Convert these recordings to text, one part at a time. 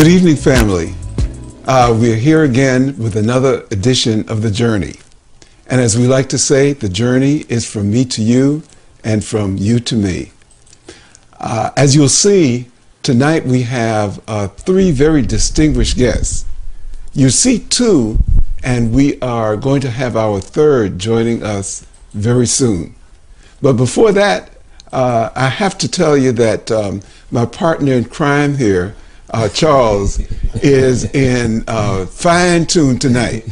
Good evening, family. We're here again with another edition of The Journey. And as we like to say, the journey is from me to you and from you to me. As you'll see, tonight we have three very distinguished guests. You see two, and we are going to have our third joining us very soon. But before that, I have to tell you that my partner in crime here, Charles, is in fine tune tonight.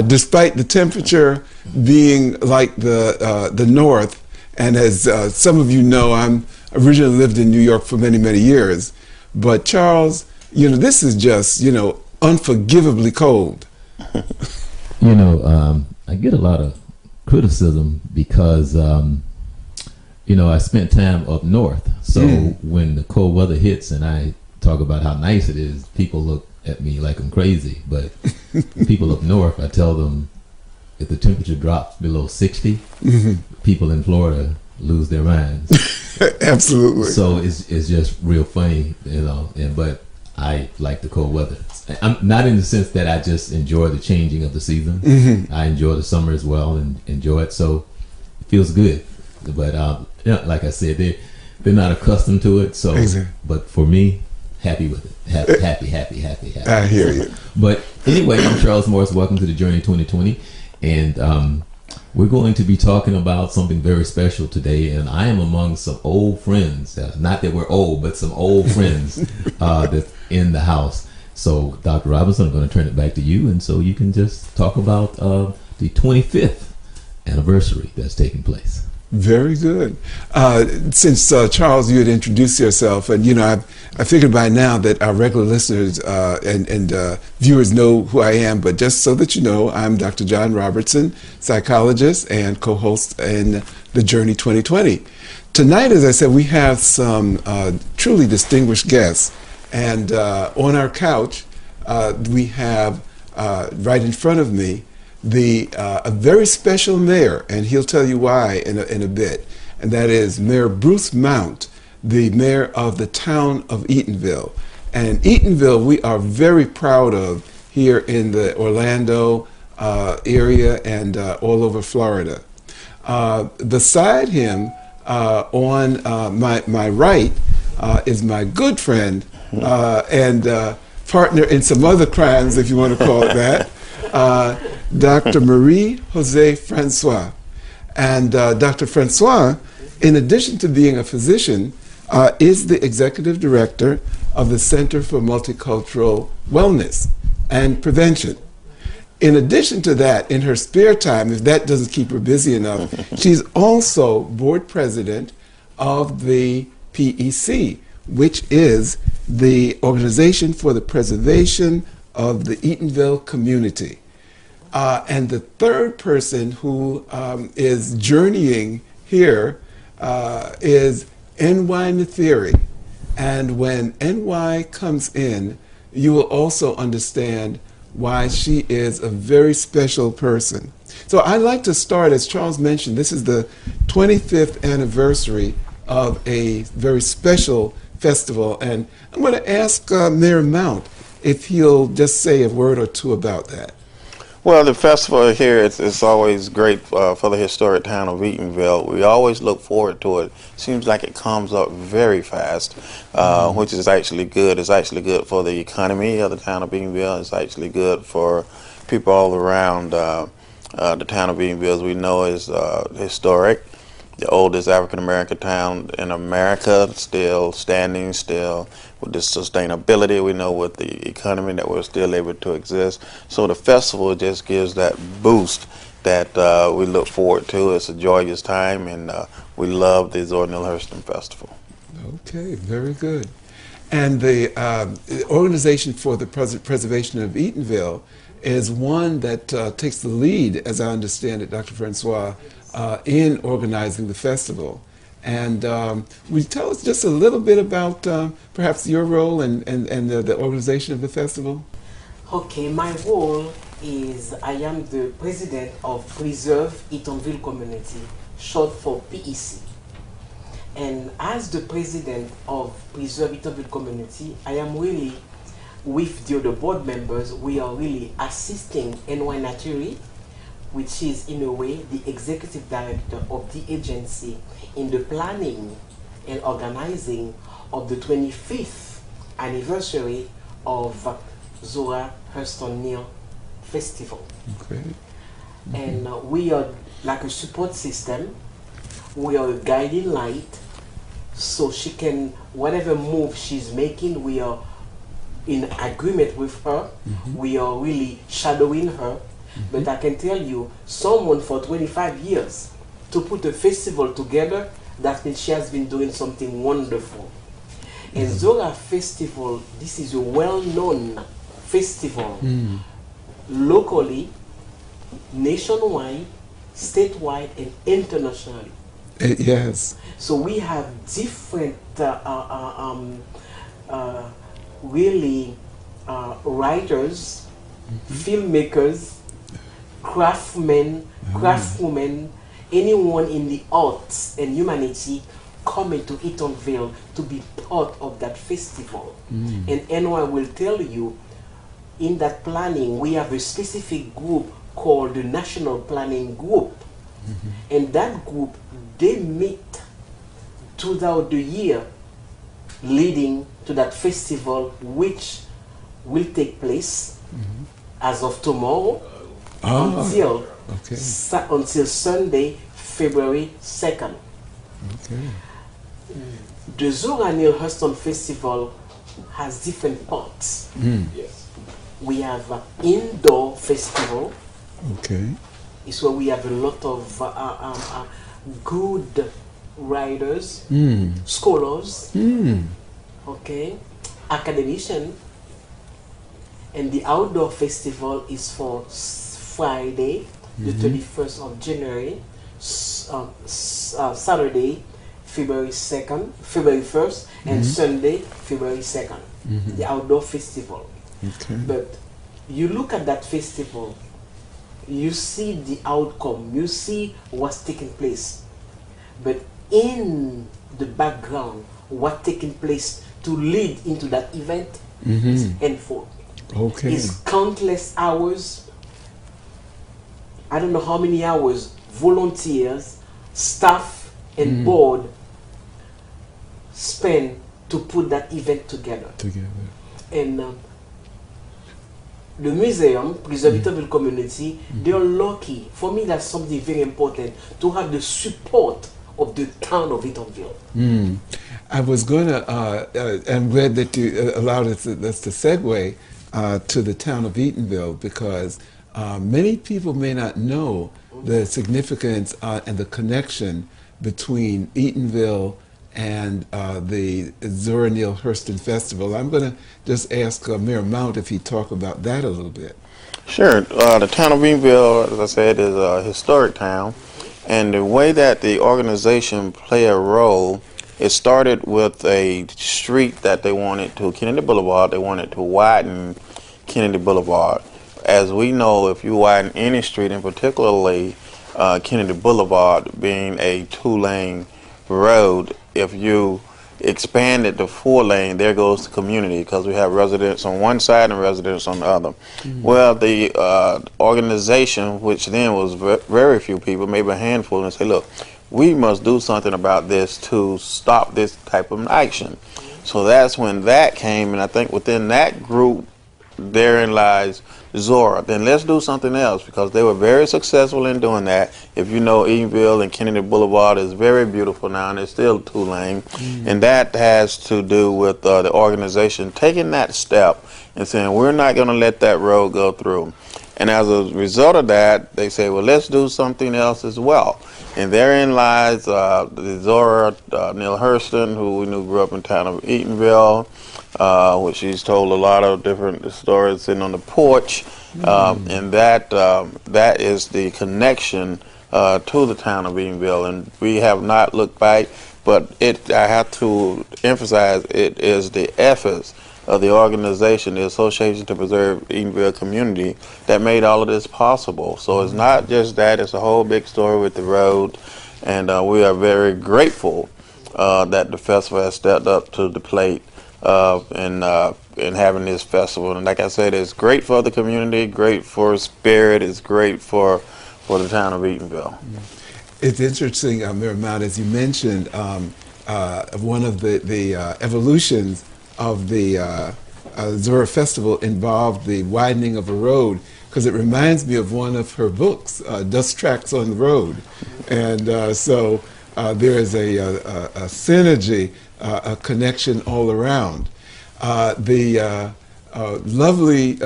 Despite the temperature being like the north, and as some of you know, I'm originally lived in New York for many, many years. But Charles, this is just, unforgivably cold. I get a lot of criticism because, I spent time up north. So when the cold weather hits and I talk about how nice it is, people look at me like I'm crazy. But people up north, I tell them if the temperature drops below 60, people in Florida lose their minds. Absolutely. So it's just real funny, but I like the cold weather. I'm not in the sense that I just enjoy the changing of the season. I enjoy the summer as well and enjoy it. So it feels good. But like I said, they're not accustomed to it. So, exactly. But for me, happy with it. Happy. I hear you. But anyway, I'm Charles Morris. Welcome to the Journey 2020. And we're going to be talking about something very special today. And I am among some old friends. Not that we're old, but some old friends that's in the house. So, Dr. Robinson, I'm going to turn it back to you. And so you can just talk about the 25th anniversary that's taking place. Very good. Since Charles, you had introduced yourself, and I figured by now that our regular listeners and viewers know who I am. But just so that you know, I'm Dr. John Robertson, psychologist and co-host in The Journey 2020. Tonight, as I said, we have some truly distinguished guests, and on our couch we have right in front of me a very special mayor, and he'll tell you why in a bit, and that is Mayor Bruce Mount, the mayor of the town of Eatonville. And Eatonville we are very proud of here in the Orlando area and all over Florida. Beside him on my right is my good friend and partner in some other crimes, if you want to call it that, Dr. Marie-Jose Francois. And Dr. Francois, in addition to being a physician, is the executive director of the Center for Multicultural Wellness and Prevention. In addition to that, in her spare time, if that doesn't keep her busy enough, she's also board president of the PEC, which is the Organization for the Preservation of the Eatonville Community. And the third person who is journeying here is NY Nethiri. And when NY comes in, you will also understand why she is a very special person. So I'd like to start, as Charles mentioned, this is the 25th anniversary of a very special festival. And I'm going to ask Mayor Mount if he'll just say a word or two about that. Well, the festival here is always great for the historic town of Eatonville. We always look forward to it. Seems like it comes up very fast, which is actually good. It's actually good for the economy of the town of Eatonville. It's actually good for people all around the town of Eatonville. As we know, is historic. The oldest African-American town in America, still standing, still with the sustainability we know with the economy that we're still able to exist. So the festival just gives that boost that we look forward to. It's a joyous time, and we love the Zora Neale Hurston Festival. Okay, very good. And the Organization for the Preservation of Eatonville is one that takes the lead, as I understand it, Dr. Francois, in organizing the festival. And will you tell us just a little bit about perhaps your role and the organization of the festival? Okay, my role is I am the president of Preserve Eatonville Community, short for PEC. And as the president of Preserve Eatonville Community, I am really with the other board members, we are really assisting NY Naturi, which is in a way the executive director of the agency, in the planning and organizing of the 25th anniversary of Zora Neale Festival. Okay. And we are like a support system. We are a guiding light, so she can, whatever move she's making, we are in agreement with her. We are really shadowing her. But I can tell you, someone for 25 years to put a festival together, that means she has been doing something wonderful. And Zora Festival, this is a well-known festival, locally, nationwide, statewide, and internationally. Yes. So we have different really writers, filmmakers, craftsmen, craftswomen, anyone in the arts and humanity coming to Eatonville to be part of that festival. And NY will tell you, in that planning, we have a specific group called the National Planning Group. And that group, they meet throughout the year leading to that festival, which will take place as of tomorrow until Sunday, February 2nd. Okay. The Zora Neale Hurston Festival has different parts. Yes. We have an indoor festival. Okay. It's where we have a lot of good writers, scholars, okay, academicians. And the outdoor festival is for Friday, the 31st of January, Saturday, February 1st, and Sunday, February 2nd, the outdoor festival. Okay. But you look at that festival, you see the outcome, you see what's taking place. But in the background, what's taking place to lead into that event is handful. Okay. It's countless hours. I don't know how many hours volunteers, staff, and board spend to put that event together. And the museum, Preserve community, they are lucky. For me, that's something very important, to have the support of the town of Eatonville. I was going to, I'm glad that you allowed us to segue to the town of Eatonville, because many people may not know the significance and the connection between Eatonville and the Zora Neale Hurston Festival. I'm going to just ask Mayor Mount if he'd talk about that a little bit. Sure. The town of Eatonville, as I said, is a historic town. And the way that the organization play a role, it started with a street that they wanted to, Kennedy Boulevard, they wanted to widen Kennedy Boulevard. As we know, if you widen any street, and particularly Kennedy Boulevard being a two-lane road, if you expand it to 4-lane, there goes the community, because we have residents on one side and residents on the other. Well, the organization, which then was very few people, maybe a handful, and say, look, we must do something about this to stop this type of action. So that's when that came, and I think within that group, therein lies Zora. Then let's do something else, because they were very successful in doing that. If you know, Eatonville and Kennedy Boulevard is very beautiful now, and it's still 2-lane. And that has to do with the organization taking that step and saying, we're not going to let that road go through. And as a result of that, they say, well, let's do something else as well. And therein lies the Zora Neale Hurston, who we knew grew up in the town of Eatonville, which she's told a lot of different stories sitting on the porch. And that is the connection to the town of Eatonville. And we have not looked back, but I have to emphasize, it is the efforts of the organization, the Association to Preserve Eatonville Community, that made all of this possible. So it's not just that, it's a whole big story with the road, and we are very grateful that the festival has stepped up to the plate in having this festival. And like I said, it's great for the community, great for spirit, it's great for the town of Eatonville. It's interesting, Miramont, as you mentioned, one of the evolutions of the Zora Festival involved the widening of a road, because it reminds me of one of her books, Dust Tracks on the Road. And so there is a synergy, a connection all around. The lovely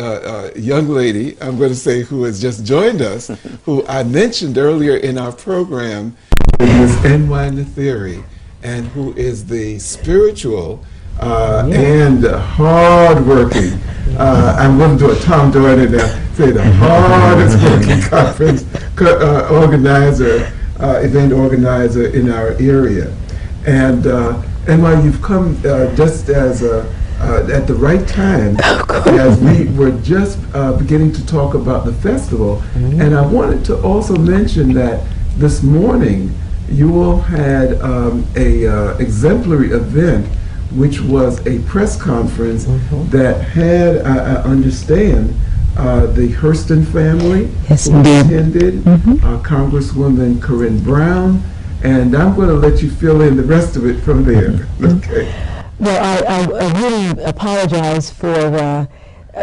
young lady, I'm going to say, who has just joined us, who I mentioned earlier in our program, is N.Y. Nathiri, and who is the spiritual and hard-working, I'm going to do a Tom Doherty now, say the hardest working conference organizer, event organizer in our area. And while you've come just as at the right time, as we were just beginning to talk about the festival, and I wanted to also mention that this morning you all had a exemplary event, which was a press conference that had, I understand, the Hurston family who attended, Congresswoman Corinne Brown, and I'm going to let you fill in the rest of it from there. Okay. Well, I really apologize for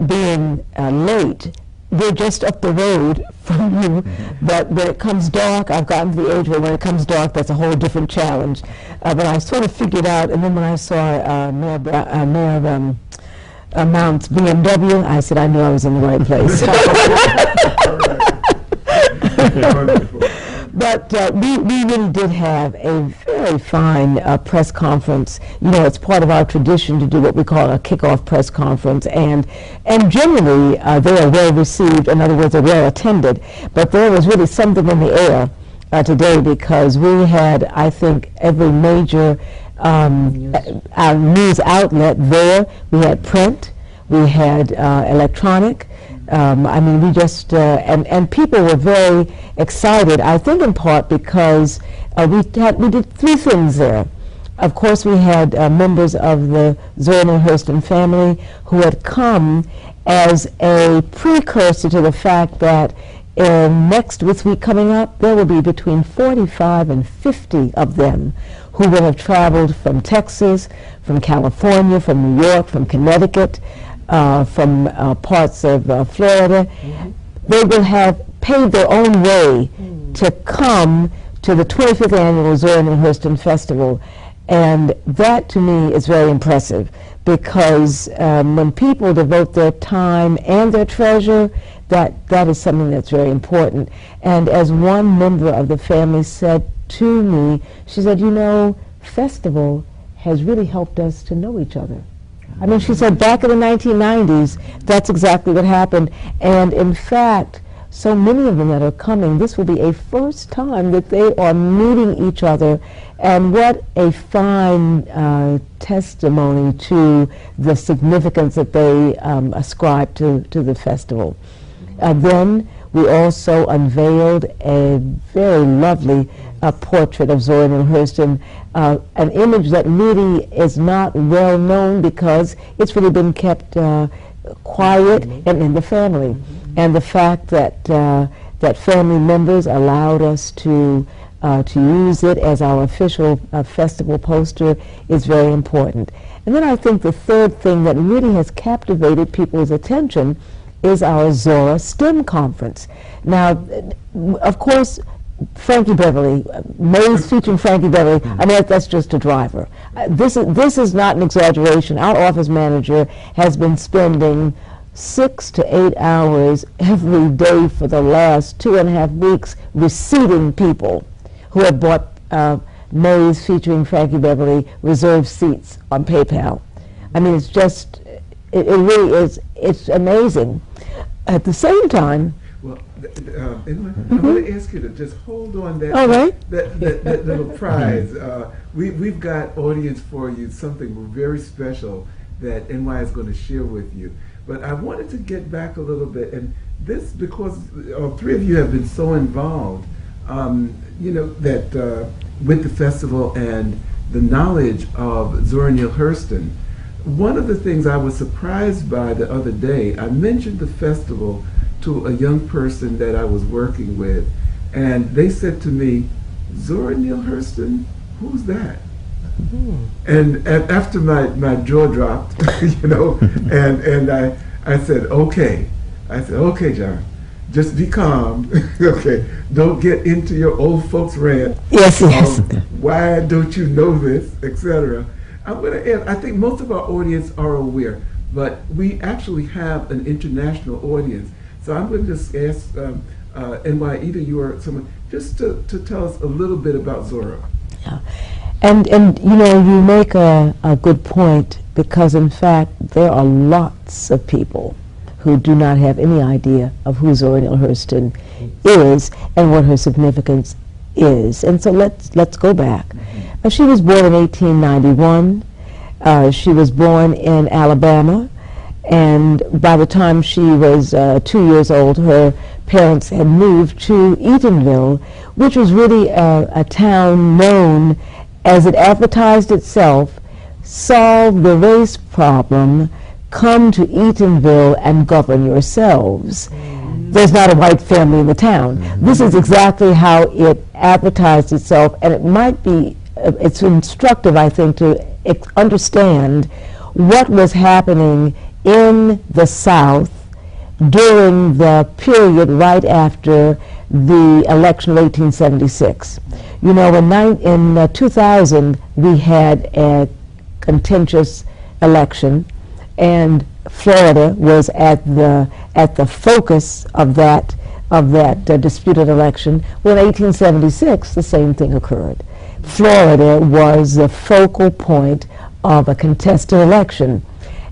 being late. We're just up the road from you, but when it comes dark, I've gotten to the age where when it comes dark, that's a whole different challenge. But I sort of figured out, and then when I saw Mayor Mount's BMW, I said I knew I was in the right place. But we really did have a very fine press conference. You know, it's part of our tradition to do what we call a kickoff press conference, and generally they are well received. In other words, they're well attended. But there was really something in the air today, because we had, I think, every major news outlet there. We had print, we had electronic. I mean, we just, and people were very excited, I think in part because we did three things there. Of course, we had members of the Zora Neale Hurston family who had come as a precursor to the fact that this week coming up, there will be between 45 and 50 of them who will have traveled from Texas, from California, from New York, from Connecticut, from parts of Florida. They will have paid their own way to come to the 25th annual Zora Neale Hurston Festival. And that to me is very impressive, because when people devote their time and their treasure, that is something that's very important. And as one member of the family said to me, she said, you know, festival has really helped us to know each other. I mean, she said back in the 1990s, that's exactly what happened. And in fact, so many of them that are coming, this will be a first time that they are meeting each other. And what a fine testimony to the significance that they ascribe to the festival. Then we also unveiled a very lovely portrait of Zora Neale Hurston, an image that really is not well known because it's really been kept quiet and in the family. And the fact that that family members allowed us to use it as our official festival poster is very important. And then I think the third thing that really has captivated people's attention is our Zora STEM conference. Now, of course, Frankie Beverly, Mays featuring Frankie Beverly, I mean, that's just a driver. This is not an exaggeration. Our office manager has been spending 6 to 8 hours every day for the last 2.5 weeks receiving people who have bought Mays featuring Frankie Beverly reserved seats on PayPal. I mean, it's just, it really is, it's amazing. At the same time, well, I'm going to ask you to just hold on that little prize. We've got audience for you, something very special that NY is going to share with you. But I wanted to get back a little bit, and this because all three of you have been so involved, you know, that with the festival and the knowledge of Zora Neale Hurston. one of the things I was surprised by the other day, I mentioned the festival to a young person that I was working with, and they said to me, Zora Neale Hurston, who's that? And after my jaw dropped, and I said, okay. I said, okay, John, just be calm. Okay, don't get into your old folks rant. Yes, yes. Why don't you know this, etc. I'm going to end. I think most of our audience are aware, but we actually have an international audience. So I'm going to just ask NY, either you or someone, just to tell us a little bit about Zora. Yeah. And you make a good point, because in fact there are lots of people who do not have any idea of who Zora Neale Hurston is and what her significance is. And so let's go back. She was born in 1891. She was born in Alabama, and by the time she was 2 years old, her parents had moved to Eatonville, which was really a town known, as it advertised itself, solve the race problem, come to Eatonville and govern yourselves. There's not a white family in the town. This is exactly how it advertised itself, and it might be, it's instructive, I think, to understand what was happening in the South during the period right after the election of 1876. You know, in 2000, we had a contentious election, and Florida was at the focus of that disputed election. Well, in 1876, the same thing occurred. Florida was the focal point of a contested election,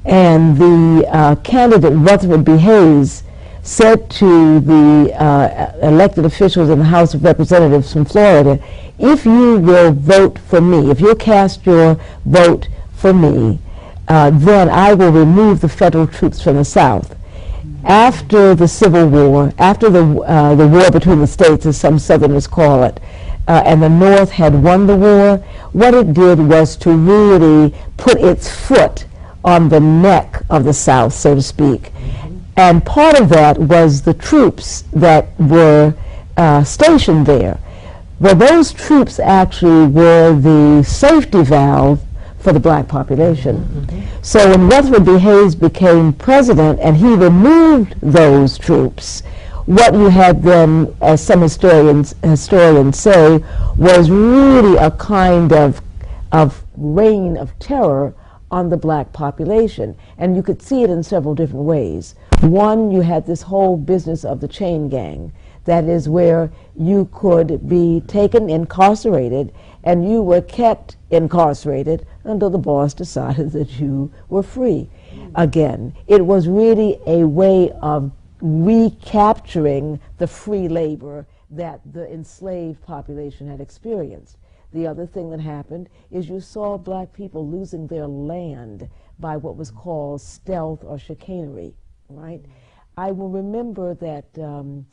and the candidate Rutherford B. Hayes said to the elected officials in the House of Representatives from Florida, if you will vote for me, if you'll cast your vote for me, then I will remove the federal troops from the South. After the Civil War, after the war between the states, as some Southerners call it, and the North had won the war, what it did was to really put its foot on the neck of the South, so to speak. And part of that was the troops that were stationed there. Well, those troops actually were the safety valve for the black population. So when Rutherford B. Hayes became president and he removed those troops, what you had then, as some historians say, was really a kind of reign of terror on the black population. And you could see it in several different ways. One, you had this whole business of the chain gang. That is where you could be taken, incarcerated, and you were kept incarcerated until the boss decided that you were free. Again, it was really a way of recapturing the free labor that the enslaved population had experienced. The other thing that happened is you saw black people losing their land by what was called stealth or chicanery, right? I will remember that the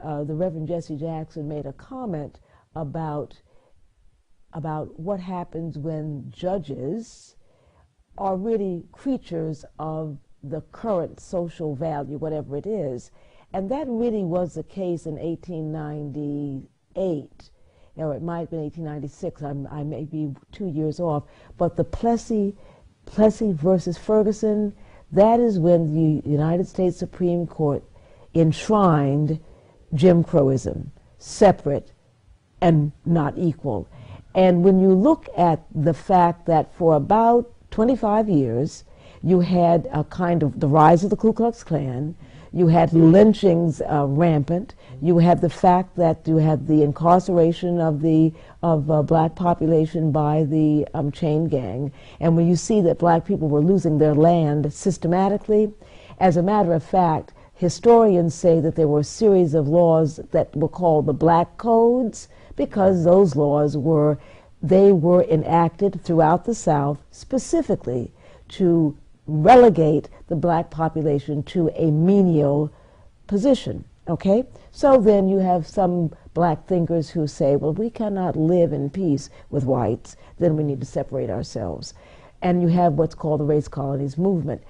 Reverend Jesse Jackson made a comment about what happens when judges are really creatures of the current social value, whatever it is. And that really was the case in 1898. Or it might have been 1896, I may be 2 years off. But the Plessy versus Ferguson, that is when the United States Supreme Court enshrined Jim Crowism, separate and not equal. And when you look at the fact that for about 25 years, you had a kind of the rise of the Ku Klux Klan, you had lynchings rampant, you had the fact that you had the incarceration of the black population by the chain gang, and when you see that black people were losing their land systematically, as a matter of fact, historians say that there were a series of laws that were called the Black Codes, because those laws were enacted throughout the South specifically to relegate the black population to a menial position, okay? So then you have some black thinkers who say, well, we cannot live in peace with whites, then we need to separate ourselves. and you have what's called the race colonies movement.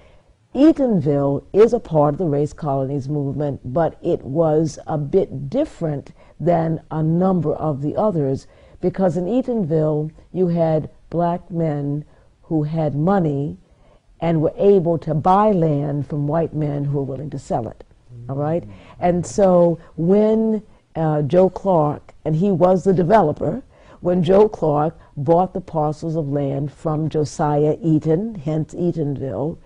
Eatonville is a part of the race colonies movement, but it was a bit different than a number of the others, because in Eatonville you had black men who had money and were able to buy land from white men who were willing to sell it. All right? And so when Joe Clark, and he was the developer, when Joe Clark bought the parcels of land from Josiah Eaton, hence Eatonville,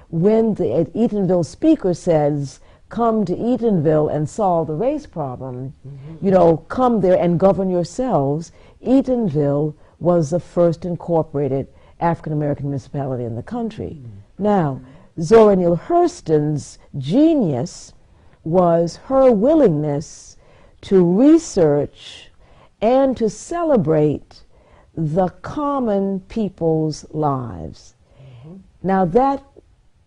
when the Eatonville speaker says, come to Eatonville and solve the race problem, you know, come there and govern yourselves, Eatonville was the first incorporated African-American municipality in the country. Now, Zora Neale Hurston's genius was her willingness to research and to celebrate the common people's lives. Now that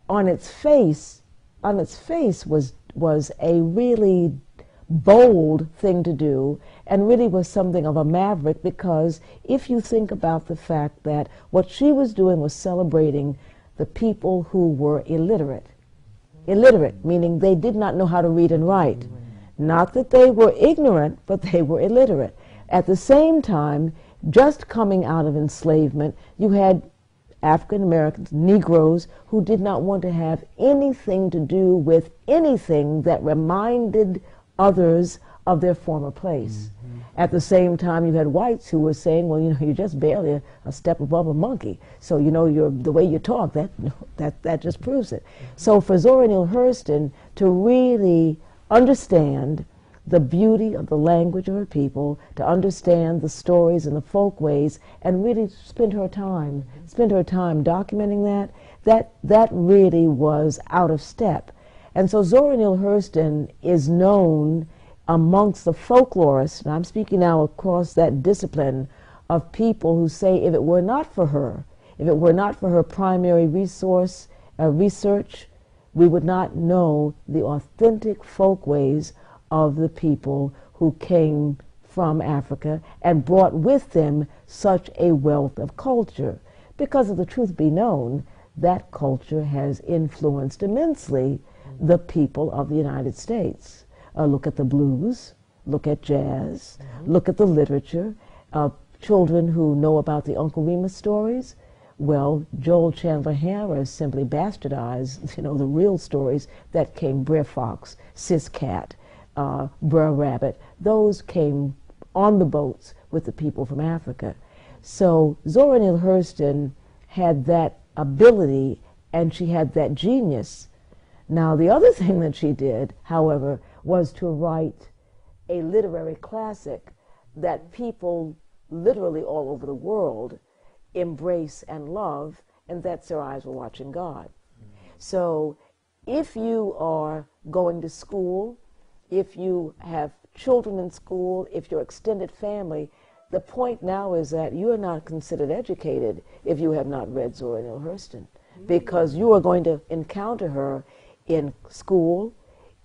on its face was a really bold thing to do, and really was something of a maverick, because if you think about the fact that what she was doing was celebrating the people who were illiterate. Illiterate, meaning they did not know how to read and write. Not that they were ignorant, but they were illiterate. At the same time, just coming out of enslavement, you had African Americans, Negroes, who did not want to have anything to do with anything that reminded others of their former place. At the same time, you had whites who were saying, well, you know, you're just barely a step above a monkey. So, you know, the way you talk, that just proves it. So for Zora Neale Hurston to really understand the beauty of the language of her people, to understand the stories and the folkways, and really spend her time documenting that really was out of step. And so Zora Neale Hurston is known amongst the folklorists, and I'm speaking now across that discipline, of people who say if it were not for her primary research, we would not know the authentic folkways of the people who came from Africa and brought with them such a wealth of culture. Because, if the truth be known, that culture has influenced immensely the people of the United States. Look at the blues, look at jazz, look at the literature. Children who know about the Uncle Remus stories, well, Joel Chandler Harris simply bastardized, you know, the real stories that came. Brer Fox, Sis Cat, Brer Rabbit, those came on the boats with the people from Africa. So Zora Neale Hurston had that ability, and she had that genius. Now, the other thing that she did, however, was to write a literary classic that people literally all over the world embrace and love, and that's Their Eyes Were Watching God. So if you are going to school, if you have children in school, if your extended family, the point now is that you are not considered educated if you have not read Zora Neale Hurston, because you are going to encounter her in school,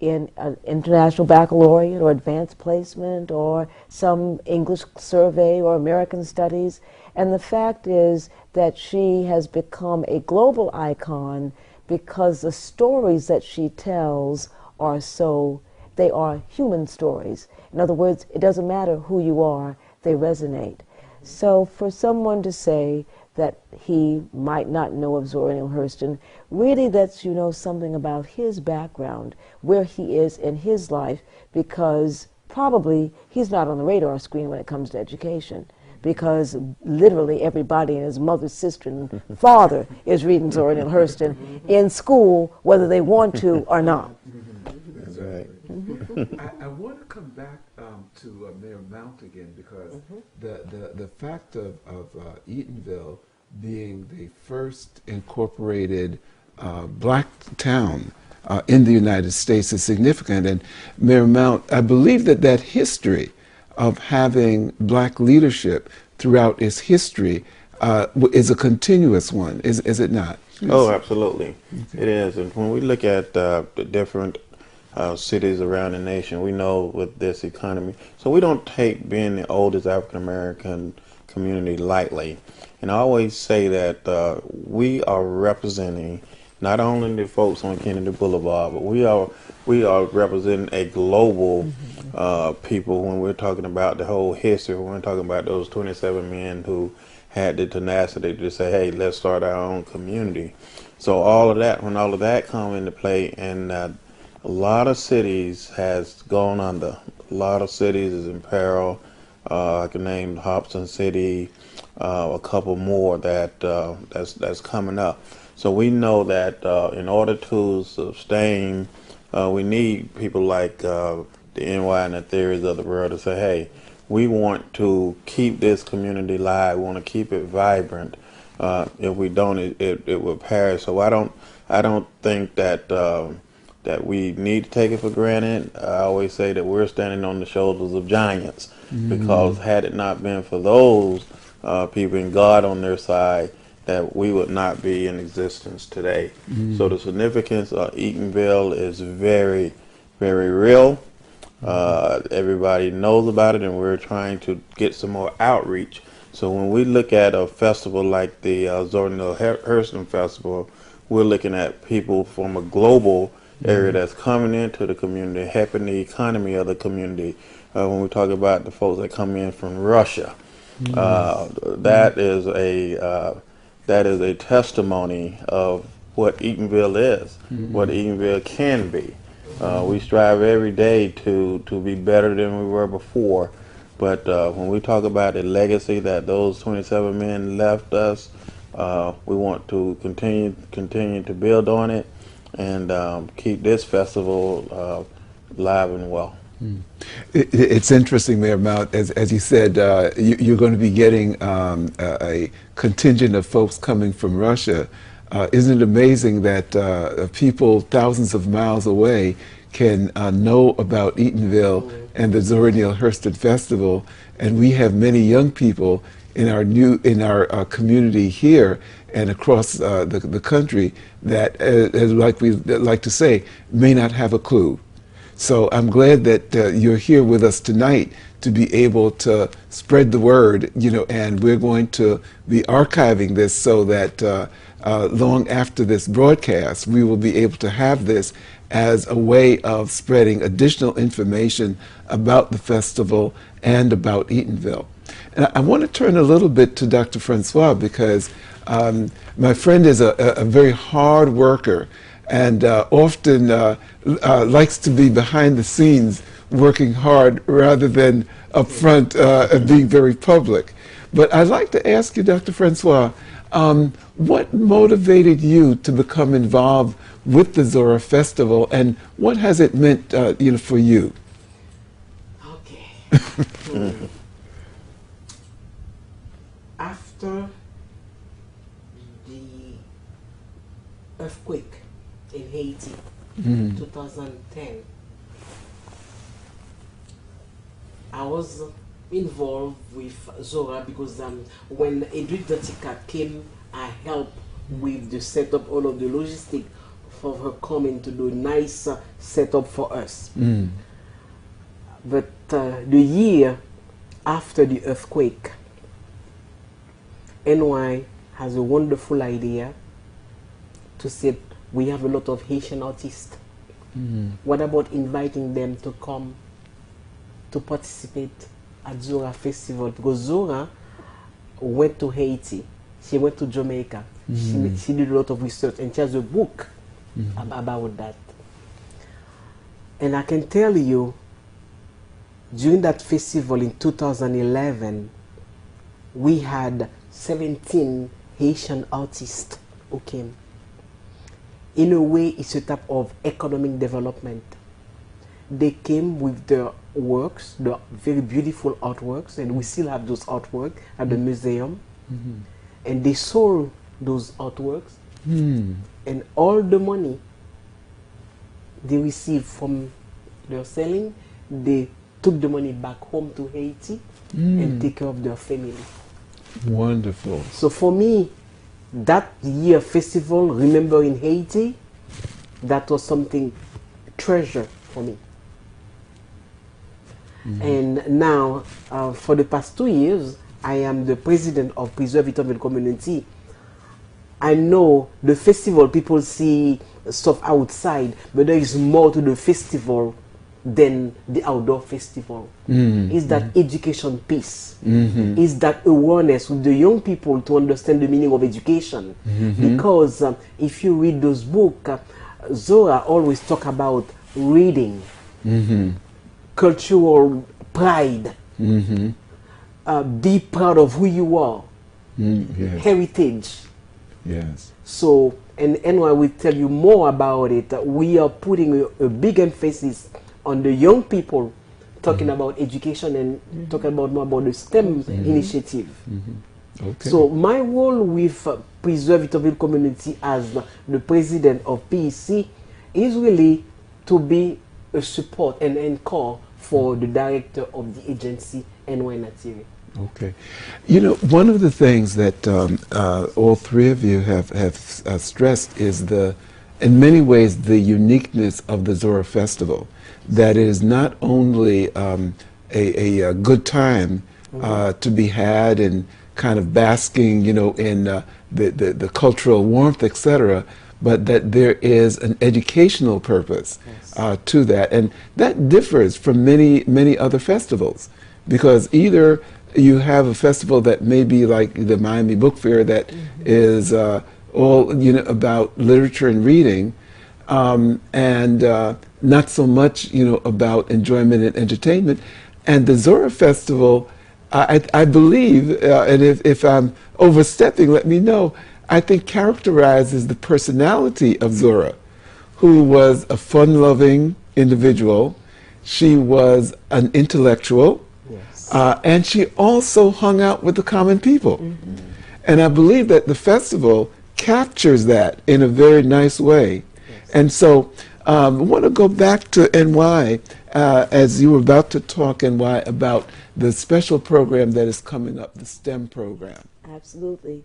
in an international baccalaureate or advanced placement or some English survey or American studies. And the fact is that she has become a global icon because the stories that she tells are they are human stories. In other words, it doesn't matter who you are, they resonate. So for someone to say that he might not know of Zora Neale Hurston, really lets you know something about his background, where he is in his life, because probably he's not on the radar screen when it comes to education, because literally everybody and his mother, sister, and father is reading Zora Neale Hurston in school, whether they want to or not. That's right. I want to come back to Mayor Mount again, because the fact of Eatonville being the first incorporated black town in the United States is significant. And Mayor Mount, I believe that history of having black leadership throughout its history is a continuous one, is it not? Oh, absolutely. Okay. It is. And when we look at the different cities around the nation. We know with this economy, so we don't take being the oldest African American community lightly. And I always say that we are representing not only the folks on Kennedy Boulevard, but we are representing a global people when we're talking about the whole history. When we're talking about those 27 men who had the tenacity to say, "Hey, let's start our own community." So all of that, when all of that come into play, and a lot of cities has gone under. A lot of cities is in peril. I can name Hobson City, a couple more that's coming up. So we know that in order to sustain, we need people like the NY and the theories of the world to say, hey, we want to keep this community alive. We want to keep it vibrant. If we don't, it will perish. So I don't think that that we need to take it for granted. I always say that we're standing on the shoulders of giants, because had it not been for those people and God on their side, that we would not be in existence today. So the significance of Eatonville is very, very real. Everybody knows about it, and we're trying to get some more outreach. So when we look at a festival like the Zora Neale Hurston Festival, we're looking at people from a global area that's coming into the community, helping the economy of the community. When we talk about the folks that come in from Russia, that is a testimony of what Eatonville is, what Eatonville can be. We strive every day to be better than we were before. But when we talk about the legacy that those 27 men left us, we want to continue to build on it and keep this festival alive and well. It's interesting, Mayor Mount, as you said, you're going to be getting a contingent of folks coming from Russia. Isn't it amazing that people thousands of miles away can know about Eatonville and the Zora Neale Hurston Festival, and we have many young people in our community here and across the country that, like we like to say, may not have a clue. So I'm glad that you're here with us tonight to be able to spread the word, and we're going to be archiving this so that long after this broadcast, we will be able to have this as a way of spreading additional information about the festival and about Eatonville. And I want to turn a little bit to Dr. Francois, because my friend is a very hard worker and often likes to be behind the scenes working hard rather than up front and being very public. But I'd like to ask you, Dr. Francois, what motivated you to become involved with the Zora Festival, and what has it meant for you? Okay. After the earthquake in Haiti, 2010, I was involved with Zora because when Edwidge Datica came, I helped with the setup, all of the logistics for her coming to do nice setup for us. But the year after the earthquake, NY has a wonderful idea to say we have a lot of Haitian artists. What about inviting them to come to participate at Zora Festival? Because Zora went to Haiti, she went to Jamaica, she did a lot of research, and she has a book about that. And I can tell you, during that festival in 2011, we had 17 Haitian artists who came. In a way, it's a type of economic development. They came with their works, the very beautiful artworks, and we still have those artworks at the museum. And they sold those artworks, and all the money they received from their selling, they took the money back home to Haiti and take care of their family. Wonderful. So for me, that year festival, Remember in Haiti, that was something treasure for me. And now, for the past 2 years, I am the president of Preserve Eatonville Community. I know the festival, people see stuff outside, but there is more to the festival than the outdoor festival. It's that education piece. It's that awareness with the young people to understand the meaning of education. Because if you read those books, Zora always talk about reading, cultural pride, be proud of who you are, Yes. heritage. Yes. So, and NY will tell you more about it. We are putting a big emphasis on the young people, talking about education and talking about more about the STEM initiative. Okay. So my role with Preserve Eatonville Community as the president of PEC is really to be a support and anchor for the director of the agency, NY Natiri. Okay. You know, one of the things that all three of you have stressed is in many ways, the uniqueness of the Zora Festival. That is not only a good time to be had and kind of basking, you know, in the cultural warmth, etc., but that there is an educational purpose to that. And that differs from many other festivals, because either you have a festival that may be like the Miami Book Fair that is all, you know, about literature and reading, and not so much, you know, about enjoyment and entertainment. And the Zora Festival, I believe, and if I'm overstepping, let me know, I think characterizes the personality of Zora, who was a fun-loving individual. She was an intellectual. Yes. And she also hung out with the common people. And I believe that the festival captures that in a very nice way. Yes. And so I want to go back to NY, as you were about to talk, NY, about the special program that is coming up, the STEM program. Absolutely.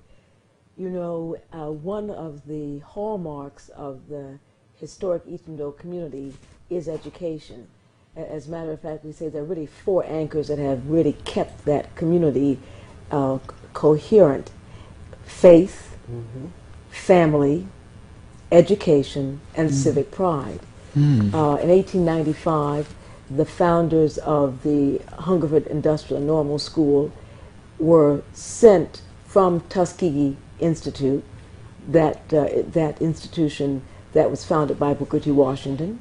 You know, one of the hallmarks of the historic Eatonville community is education. As a matter of fact, we say there are really 4 anchors that have really kept that community coherent: faith, family, education, and civic pride. In 1895, the founders of the Hungerford Industrial and Normal School were sent from Tuskegee Institute, that institution that was founded by Booker T. Washington,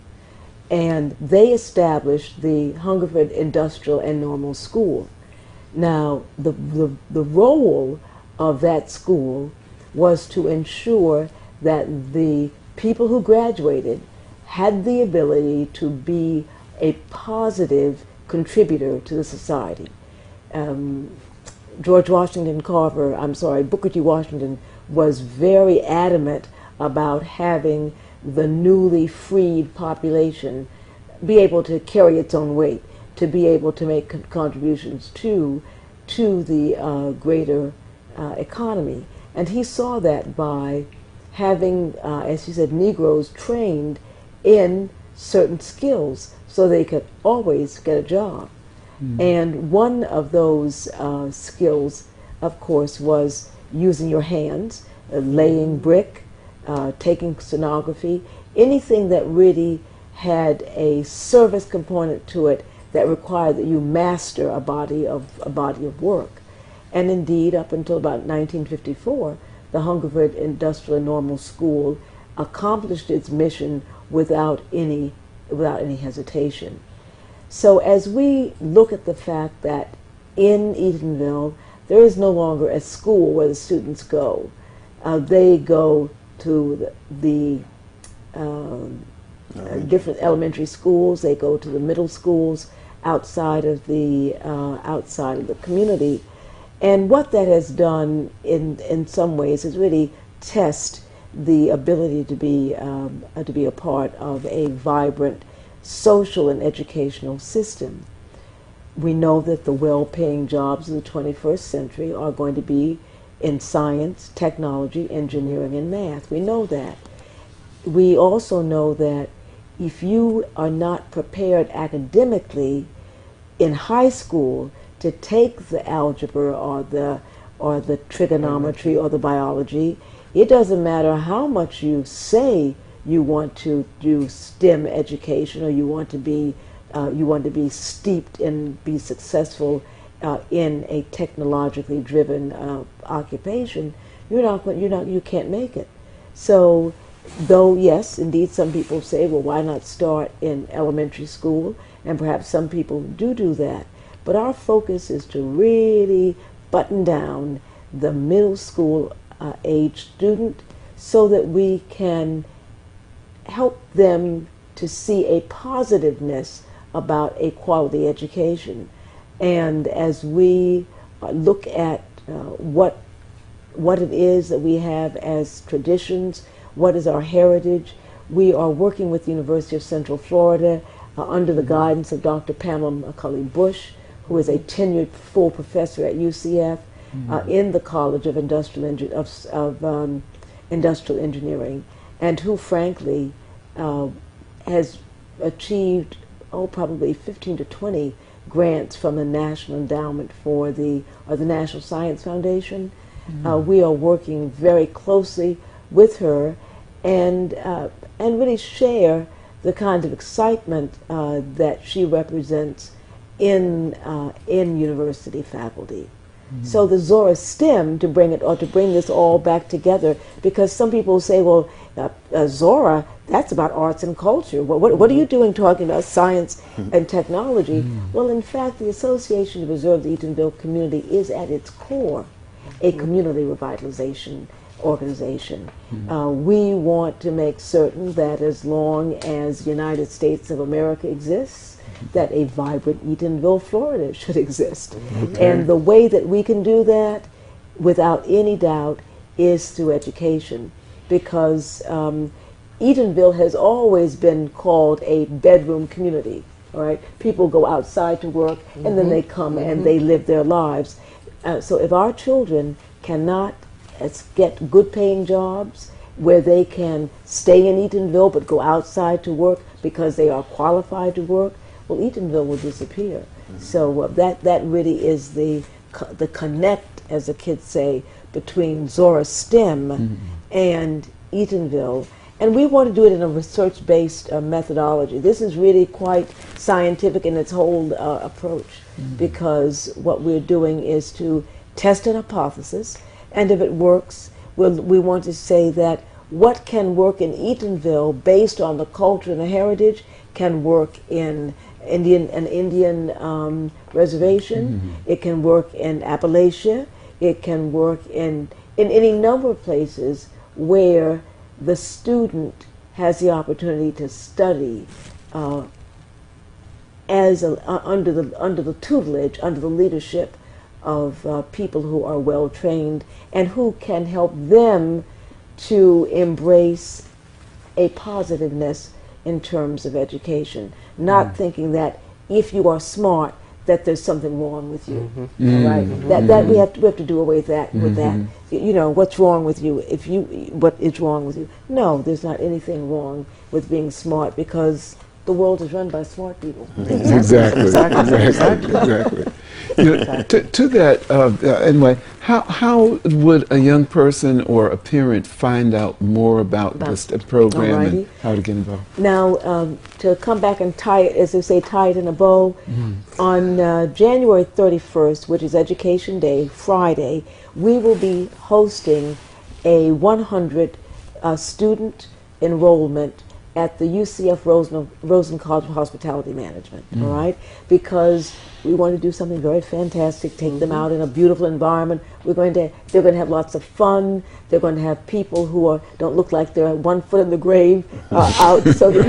and they established the Hungerford Industrial and Normal School. Now, the role of that school was to ensure that the people who graduated had the ability to be a positive contributor to the society. Booker T. Washington was very adamant about having the newly freed population be able to carry its own weight, to be able to make contributions to the greater economy. And he saw that by having, as he said, Negroes trained in certain skills so they could always get a job. And one of those skills, of course, was using your hands, laying brick, taking stenography, anything that really had a service component to it that required that you master a body of work. And indeed, up until about 1954, the Hungerford Industrial and Normal School accomplished its mission without any hesitation. So as we look at the fact that in Eatonville, there is no longer a school where the students go. They go to the different elementary schools. They go to the middle schools outside of the community. And what that has done in some ways is really test the ability to be a part of a vibrant social and educational system. We know that the well-paying jobs of the 21st century are going to be in science, technology, engineering, and math. We know that. We also know that if you are not prepared academically in high school to take the algebra or the trigonometry or the biology, it doesn't matter how much you say you want to do STEM education, or you want to be steeped and be successful in a technologically driven occupation. You can't make it. So, though yes, indeed, some people say, well, why not start in elementary school? And perhaps some people do that. But our focus is to really button down the middle school age student so that we can help them to see a positiveness about a quality education. And as we look at what it is that we have as traditions, what is our heritage, we are working with the University of Central Florida under the guidance of Dr. Pamela McCulley Bush, who is a tenured full professor at UCF in the College of Industrial Engineering, and who frankly has achieved probably 15 to 20 grants from the National Endowment for the National Science Foundation. We are working very closely with her and really share the kind of excitement that she represents in university faculty. So the Zora STEM, to bring this all back together, because some people say, well, Zora, that's about arts and culture. What are you doing talking about science and technology? Well, in fact, the Association to Preserve the Eatonville Community is at its core a community revitalization organization. We want to make certain that as long as the United States of America exists, that a vibrant Eatonville, Florida should exist. Okay. And the way that we can do that, without any doubt, is through education. Because Eatonville has always been called a bedroom community. All right, people go outside to work, and then they come and they live their lives. So if our children cannot get good paying jobs where they can stay in Eatonville but go outside to work because they are qualified to work, well, Eatonville will disappear. So that really is the connect, as the kids say, between Zora STEM and Eatonville. And we want to do it in a research-based methodology. This is really quite scientific in its whole approach, because what we're doing is to test an hypothesis, and if it works, we want to say that what can work in Eatonville based on the culture and the heritage can work in an Indian reservation. It can work in Appalachia. It can work in any number of places where the student has the opportunity to study under the tutelage, under the leadership of people who are well trained and who can help them to embrace a positiveness in terms of education, not thinking that if you are smart that there's something wrong with you. All right, that we have to do away with that. You know, what's wrong with you? What is wrong with you? No, there's not anything wrong with being smart, because the world is run by smart people. Exactly. You know, to that, anyway, how would a young person or a parent find out more about this program and how to get involved? Now, to come back and tie it, as they say, tie it in a bow, on January 31st, which is Education Day, Friday, we will be hosting a 100 student enrollment at the UCF Rosen College of Hospitality Management, all right? Because we want to do something very fantastic, take them out in a beautiful environment. They're going to have lots of fun. They're going to have people who don't look like they're 1 foot in the grave out, so that,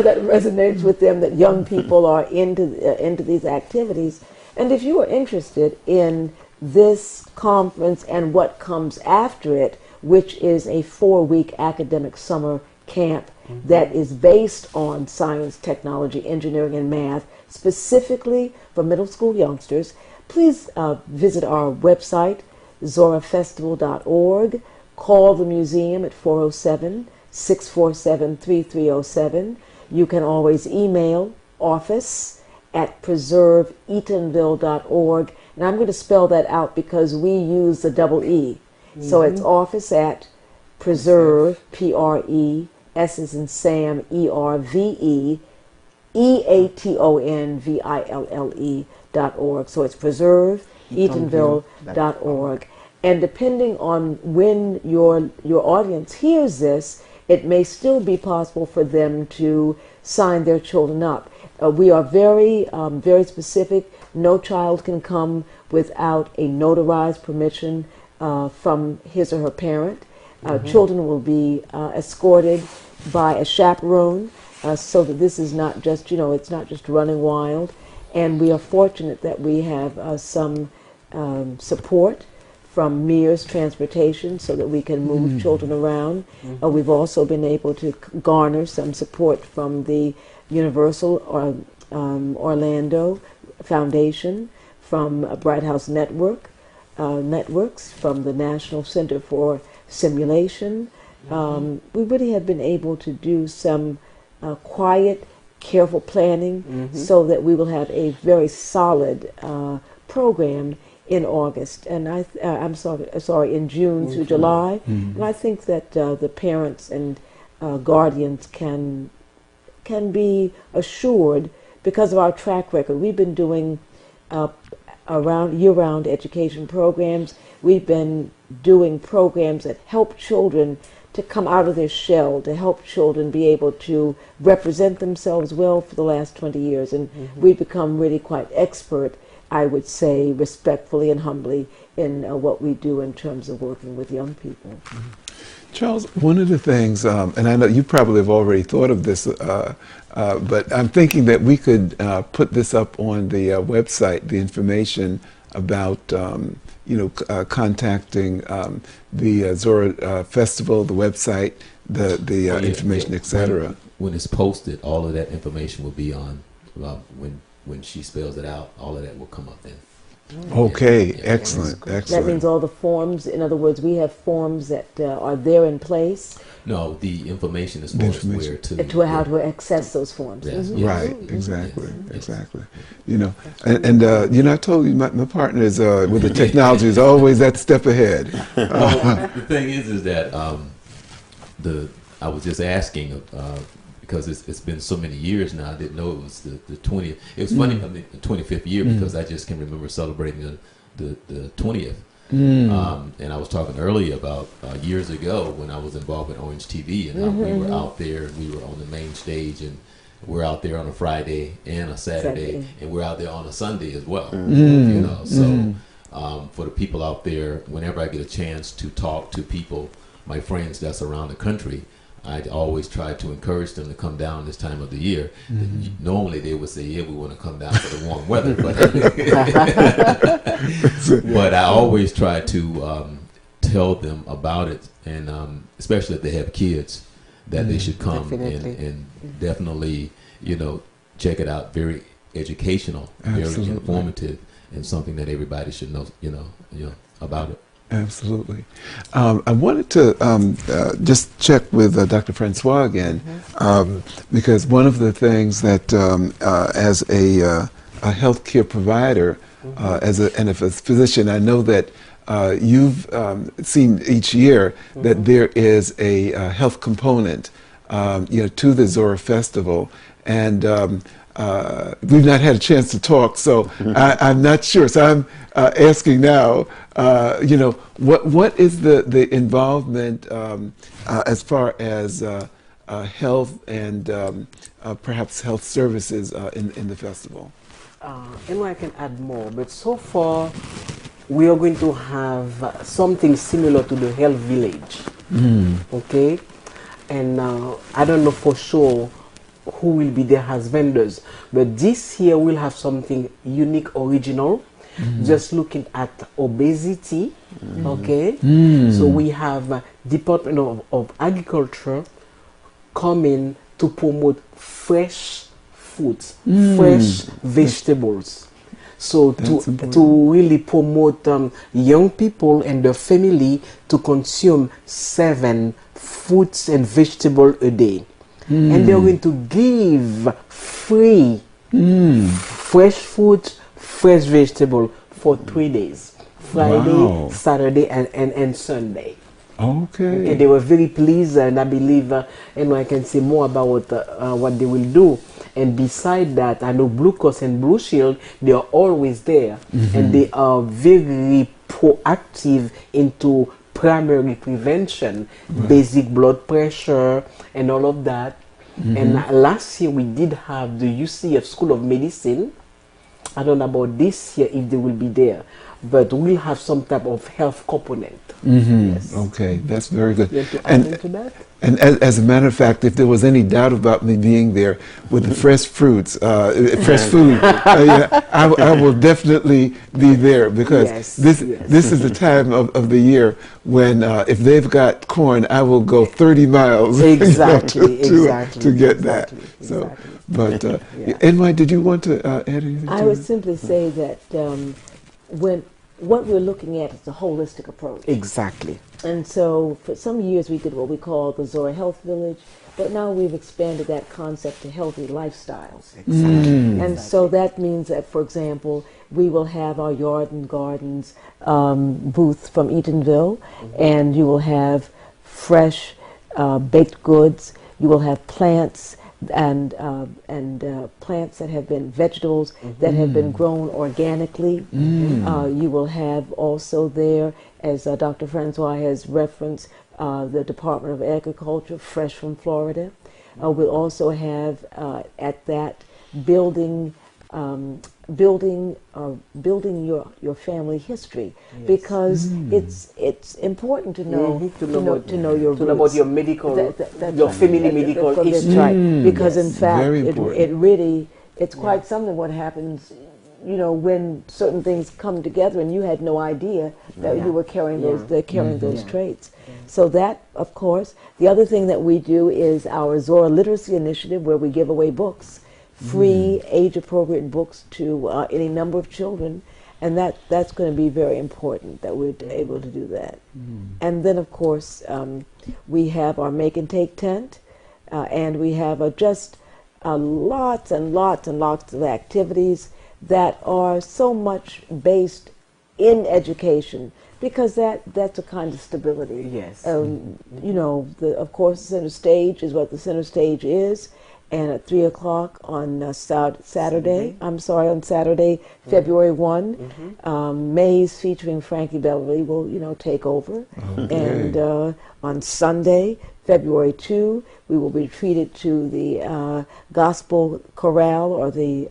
that resonates with them, that young people are into these activities. And if you are interested in this conference and what comes after it, which is a 4-week academic summer camp that is based on science, technology, engineering, and math, specifically for middle school youngsters, please visit our website, zorafestival.org. Call the museum at 647-3307. You can always email office@preserveeatonville.org. And I'm going to spell that out because we use the double E. So it's office@preserve, P-R-E, S as in Sam, E-R-V-E, EATONVILLE.org. So it's preserveeatonville.org. And depending on when your audience hears this, it may still be possible for them to sign their children up. We are very, very specific. No child can come without a notarized permission from his or her parent. Children will be escorted by a chaperone, so that this is not just, it's not just running wild. And we are fortunate that we have some support from Mears Transportation so that we can move children around. We've also been able to garner some support from the Universal Orlando Foundation, from Bright House Networks, from the National Center for Simulation. We really have been able to do some quiet, careful planning so that we will have a very solid program in August, and I'm sorry, in June through July. And I think that the parents and guardians can be assured, because of our track record. We've been doing year-round education programs. We've been doing programs that help children to come out of their shell, to help children be able to represent themselves well for the last 20 years. And we've become really quite expert, I would say, respectfully and humbly, in what we do in terms of working with young people. Charles, one of the things, and I know you probably have already thought of this, but I'm thinking that we could put this up on the website, the information about contacting the Zora Festival, the website, the information, etc. When it's posted, all of that information will be on. When she spells it out, all of that will come up then. Okay, excellent. That means all the forms. In other words, we have forms that are there in place. No, the information is for where to how to access those forms. Yes. Right, exactly. And I told you my partner is with the technology is always that step ahead. The thing is that I was just asking because it's been so many years now. I didn't know it was the 20th. It was funny, the 25th year, because I just can remember celebrating the 20th. And I was talking earlier about years ago when I was involved with Orange TV, and how we were out there, and we were on the main stage, and we're out there on a Friday and a Saturday, and we're out there on a Sunday as well. So for the people out there, whenever I get a chance to talk to people, my friends that's around the country, I always try to encourage them to come down this time of the year. Normally they would say, yeah, we want to come down for the warm weather, but I always try to tell them about it, and especially if they have kids, that they should come and definitely, check it out. Very educational, very informative, and something that everybody should know, about it. Absolutely. I wanted to just check with Dr. Francois again, because one of the things that as a healthcare provider, and as a physician, I know that you've seen each year that there is a health component, to the Zora Festival, and we've not had a chance to talk, so I'm not sure. So I'm asking now, what is the involvement as far as health and perhaps health services in the festival? And I can add more, but so far we are going to have something similar to the health village. Okay, and I don't know for sure who will be there as vendors, but this year we'll have something unique, original, just looking at obesity. Okay, so we have Department of Agriculture coming to promote fresh foods, fresh vegetables. So That's to important. really promote young people and their family to consume 7 fruits and vegetables a day. And they're going to give free fresh fruit, fresh vegetable for 3 days. Friday, Wow. Saturday, and Sunday. Okay. Okay, they were very pleased, and I believe I can say more about what they will do. And beside that, I know Blue Cross and Blue Shield, they are always there, and they are very proactive into primary prevention, basic blood pressure, and all of that. And last year we did have the UCF School of Medicine. I don't know about this year if they will be there, but we'll have some type of health component. Yes. Okay, that's very good. You want to add into that? And as a matter of fact, if there was any doubt about me being there with the fresh fruits, fresh food, yeah, I will definitely be there, because Yes, this yes. this is the time of the year when if they've got corn, I will go 30 miles Exactly, exactly, to get exactly, that. So, exactly. but Yeah. NY, did you want to add anything? I to would it? simply say that when what we're looking at is a holistic approach. Exactly. And so for some years we did what we call the Zora Health Village, but now we've expanded that concept to healthy lifestyles. And so that means that, for example, we will have our Yard and Gardens booth from Eatonville, and you will have fresh baked goods. You will have plants and plants that have been vegetables that have been grown organically. You will have also there, as Dr. Francois has referenced, the Department of Agriculture, fresh from Florida. We'll also have at that building your family history, because it's important to know To know your about roots. your medical, That's your right. family medical That's history. right. Because in fact, Very important. it really, it's quite something what happens, when certain things come together and you had no idea that you were carrying those traits. So that, of course. The other thing that we do is our Zora Literacy Initiative, where we give away books, free age-appropriate books to any number of children. And that's going to be very important that we're able to do that. And then, of course, we have our Make and Take tent, and we have just lots and lots and lots of activities that are so much based in education, because that's a kind of stability. Yes. Of course, the center stage is what the center stage is. And at 3 o'clock on Saturday, February 1, Mays featuring Frankie Beverly will take over. And on Sunday, February 2, we will be treated to the Gospel Chorale, or the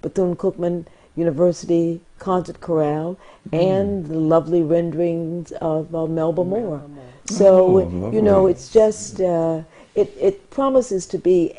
Bethune-Cookman University Concert Chorale, and the lovely renderings of Melba Moore. So, it's just... It promises to be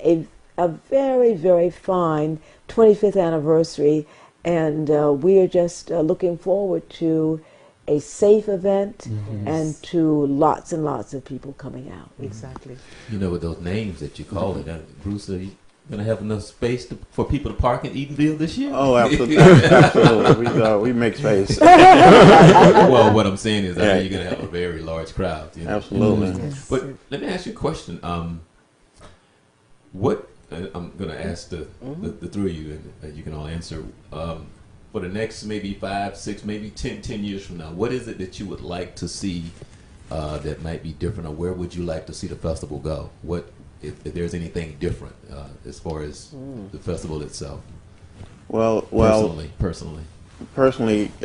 a very, very fine 25th anniversary, and we are just looking forward to a safe event and to lots and lots of people coming out. Exactly. With those names that you call it, Bruce, are you going to have enough space for people to park in Eatonville this year? Oh, absolutely. Absolutely. We make space. Well, what I'm saying is, I know you're going to have a very large crowd. Absolutely. But let me ask you a question. What I'm going to ask the three of you, and you can all answer. For the next maybe 5, 6, maybe 10 years from now, what is it that you would like to see that might be different, or where would you like to see the festival go? What, if there's anything different as far as the festival itself? Well, personally,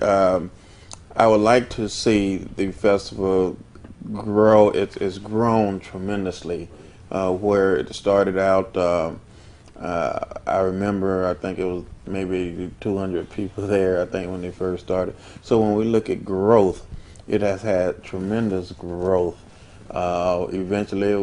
I would like to see the festival grow. It's grown tremendously. Where it started out, I remember, I think it was maybe 200 people there, I think, when they first started. So when we look at growth, it has had tremendous growth. Eventually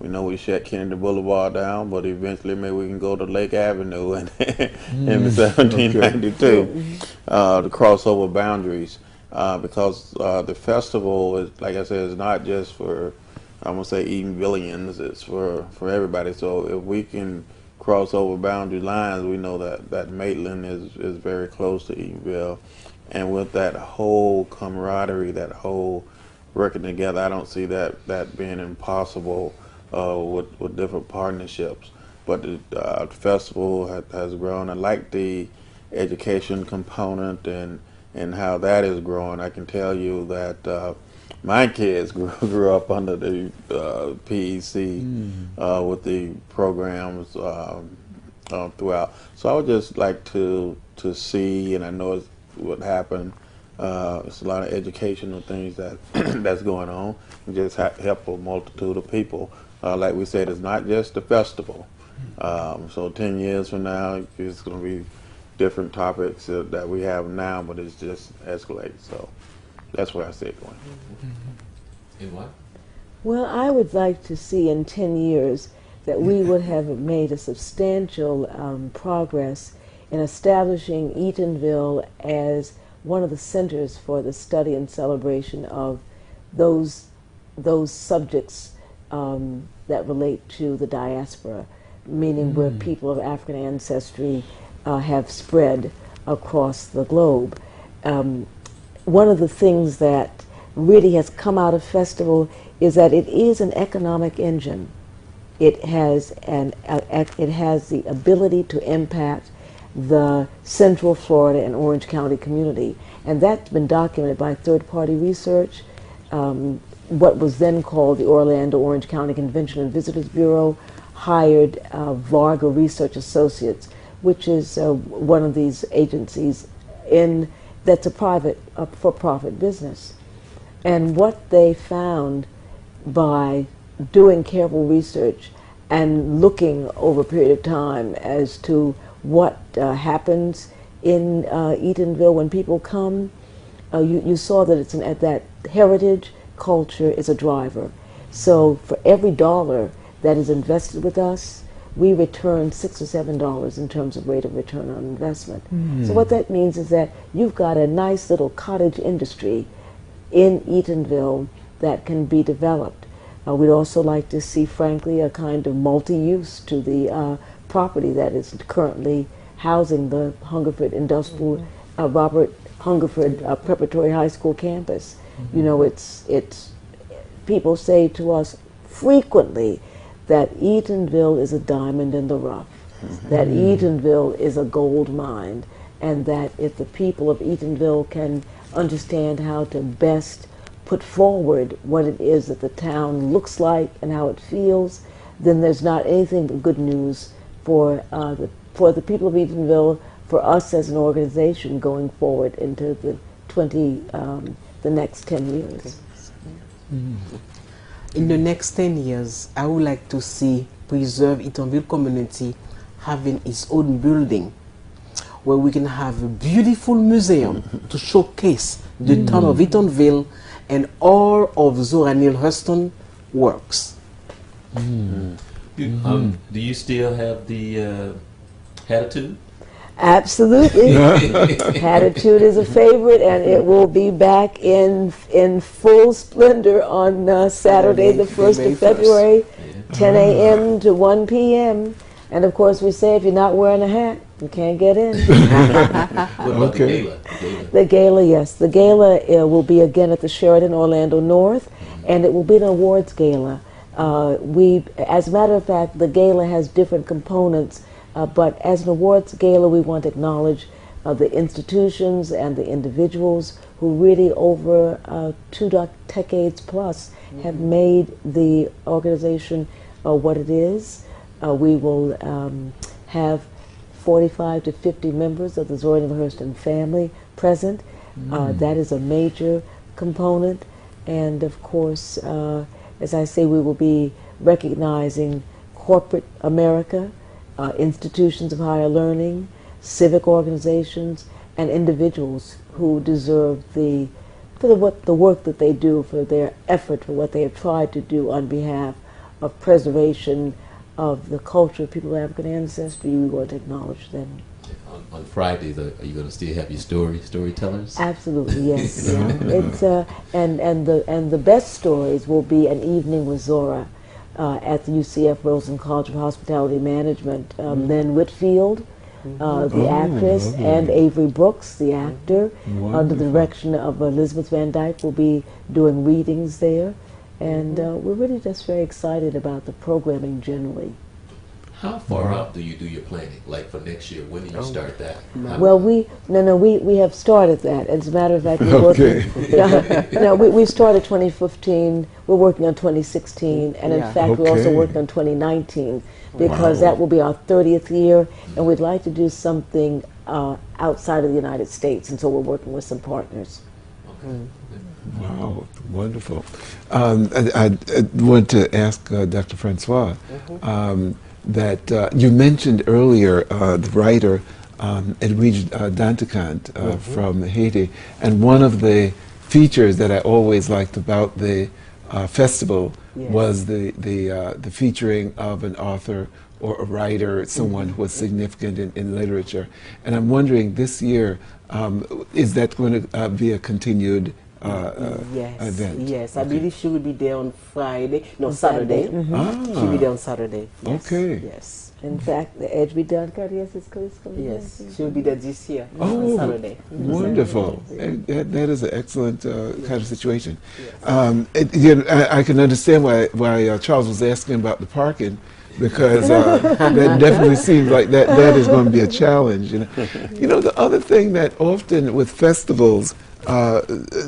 we shut Kennedy Boulevard down, but eventually maybe we can go to Lake Avenue in 1792 to cross over boundaries, because the festival is, like I said, is not just for, I'm gonna say, Eatonvillians, it's for everybody. So if we can cross over boundary lines, we know that Maitland is very close to Eatonville. And with that whole camaraderie, that whole working together, I don't see that being impossible with different partnerships. But the festival has grown. I like the education component and how that is growing. I can tell you that my kids grew up under the PEC with the programs throughout. So I would just like to see, and I know it's what happened. It's a lot of educational things that that's going on, and just help a multitude of people. Like we said, it's not just the festival. So 10 years from now, it's going to be different topics that we have now, but it's just escalated. So that's where I see it going. And what? Well, I would like to see in 10 years that we would have made a substantial progress in establishing Eatonville as one of the centers for the study and celebration of those subjects that relate to the diaspora, meaning where people of African ancestry have spread across the globe. One of the things that really has come out of festival is that it is an economic engine. It has the ability to impact the Central Florida and Orange County community, and that's been documented by third-party research. What was then called the Orlando Orange County Convention and Visitors Bureau hired Varga Research Associates, which is one of these agencies that's a private, for-profit business. And what they found by doing careful research and looking over a period of time as to what happens in Eatonville when people come, you saw that that heritage culture is a driver. So for every dollar that is invested with us, we return $6 or $7 in terms of rate of return on investment. So what that means is that you've got a nice little cottage industry in Eatonville that can be developed. We'd also like to see, frankly, a kind of multi-use to the property that is currently housing the Hungerford Industrial, Robert Hungerford Preparatory High School campus. You know, it's people say to us frequently that Eatonville is a diamond in the rough, that Eatonville is a gold mine, and that if the people of Eatonville can understand how to best put forward what it is that the town looks like and how it feels, then there's not anything but good news for the people of Eatonville, for us as an organization going forward into the next 10 years. In the next 10 years, I would like to see Preserve Eatonville community having its own building where we can have a beautiful museum to showcase the town of Eatonville and all of Zora Neale Hurston works. Do you still have the attitude? Absolutely. Hatitude is a favorite, and it will be back in full splendor on Saturday, the 1st of February, 10 a.m. to 1 p.m. And of course, we say if you're not wearing a hat, you can't get in. What about the gala? The gala, yes. The gala will be again at the Sheraton Orlando North, and it will be an awards gala. As a matter of fact, the gala has different components. But as an awards gala, we want to acknowledge the institutions and the individuals who really over 2 decades plus have made the organization what it is. We will have 45 to 50 members of the Zora Neale Hurston family present. That is a major component. And of course, as I say, we will be recognizing corporate America, institutions of higher learning, civic organizations, and individuals who deserve the work that they do, for their effort, for what they have tried to do on behalf of preservation of the culture of people of African ancestry. We want to acknowledge them. On Fridays, are you going to still have your storytellers? Absolutely, yes. Yeah. It's and the best stories will be an evening with Zora. at the UCF Rosen College of Hospitality Management. Lynn Whitfield, the actress, lovely. and Avery Brooks, the actor, under the Wonderful. direction of Elizabeth Van Dyke, will be doing readings there. And we're really just very excited about the programming generally. How far out do you do your planning? Like for next year, when do you start that? Well, we have started that. As a matter of fact, we're Okay. working. We started 2015. We're working on 2016, and in Yeah. fact, we're also Okay. working on 2019 because that will be our 30th year, and we'd like to do something outside of the United States, and so we're working with some partners. Wow, wonderful. I want to ask Dr. Francois that you mentioned earlier the writer Edwige Danticant from Haiti, and one of the features that I always liked about the festival was the featuring of an author or a writer, someone who was significant in literature. And I'm wondering this year, is that going to be a continued Yes, event? yes. I believe she will be there on Friday. No, Saturday. She'll be there on Saturday. Yes. Okay. Yes. In fact, the Edwige Danticant, yes, is coming. Yes. She'll be there this year Oh, on Saturday. wonderful. And that is an excellent kind of situation. I can understand why Charles was asking about the parking, because that definitely seems like that is going to be a challenge. The other thing that often with festivals,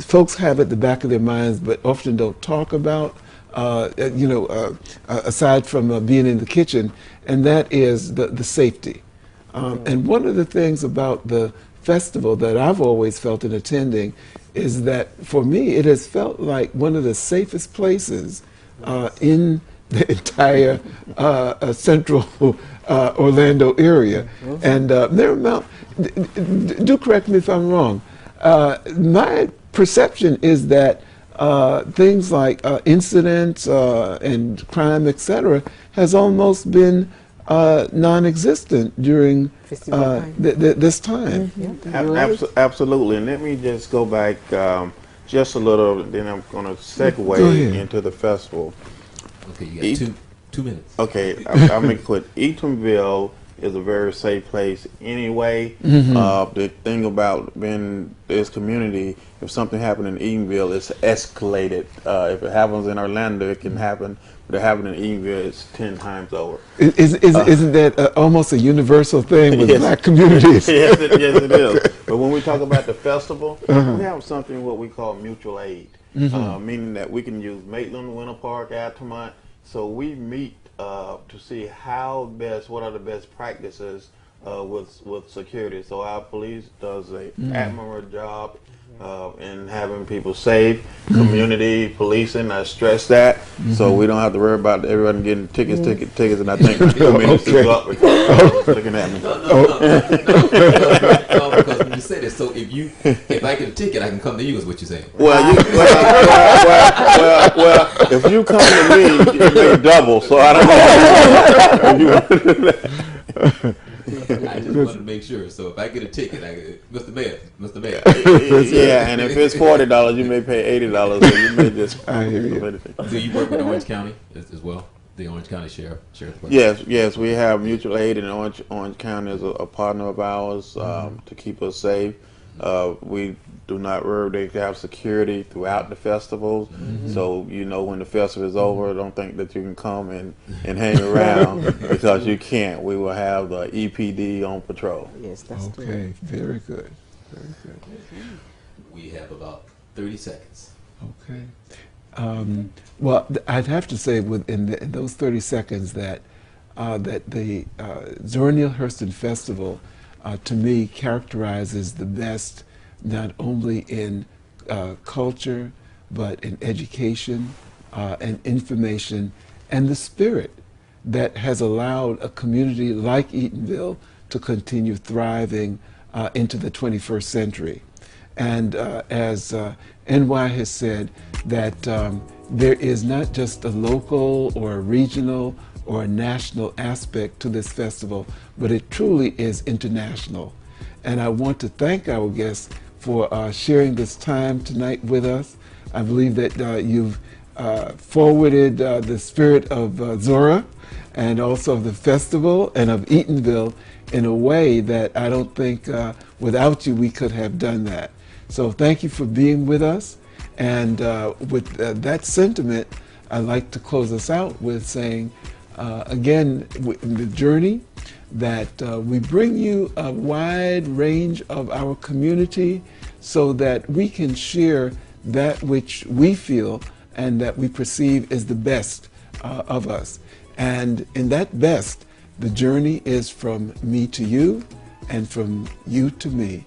folks have at the back of their minds, but often don't talk about, aside from being in the kitchen, and that is the safety. And one of the things about the festival that I've always felt in attending is that for me, it has felt like one of the safest places in the entire central Orlando area. And do correct me if I'm wrong, my perception is that things like incidents and crime, etc., has almost been non-existent during this time. Absolutely. And let me just go back just a little, then I'm going to segue into the festival. Okay, you got 2 minutes. Okay, I'll make it quick. Eatonville is a very safe place anyway. The thing about being this community, if something happened in Eatonville, it's escalated. If it happens in Orlando, it can happen. But if it happened in Eatonville, it's 10 times over. Isn't that almost a universal thing with Yes. black communities? yes, it is. But when we talk about the festival, we have something what we call mutual aid, meaning that we can use Maitland, Winter Park, Altamont. So we meet to see what are the best practices with security. So our police does an admirable job in having people safe, community policing. I stress that, so we don't have to worry about everyone getting tickets. And I think 2 minutes is up because I was looking at me. Because when you say this, so if I get a ticket, I can come to you, is what you're saying. Well, if you come to me, you may double. So I don't know. I just wanted to make sure. So if I get a ticket, Mr. Mayor. Yeah, and if it's $40, you may pay $80. So you may just. I hear you. Do you work with Orange County as well? The Orange County Sheriff's Department? Yes, we have mutual aid, and Orange County is a partner of ours to keep us safe. We do not worry. They have security throughout the festivals, so when the festival is over, don't think that you can come and hang around because you can't. We will have the EPD on patrol. Yes, that's true. Okay, very good. Very good. We have about 30 seconds. Okay. Well, I'd have to say in those 30 seconds that the Zora Neale Hurston Festival, to me, characterizes the best not only in culture, but in education and information, and the spirit that has allowed a community like Eatonville to continue thriving into the 21st century. And as NY has said, that there is not just a local or a regional or a national aspect to this festival, but it truly is international. And I want to thank our guests for sharing this time tonight with us. I believe that you've forwarded the spirit of Zora and also of the festival and of Eatonville in a way that I don't think without you we could have done that. So thank you for being with us. And with that sentiment, I'd like to close us out with saying, again, in the journey, that we bring you a wide range of our community so that we can share that which we feel and that we perceive is the best of us. And in that best, the journey is from me to you and from you to me.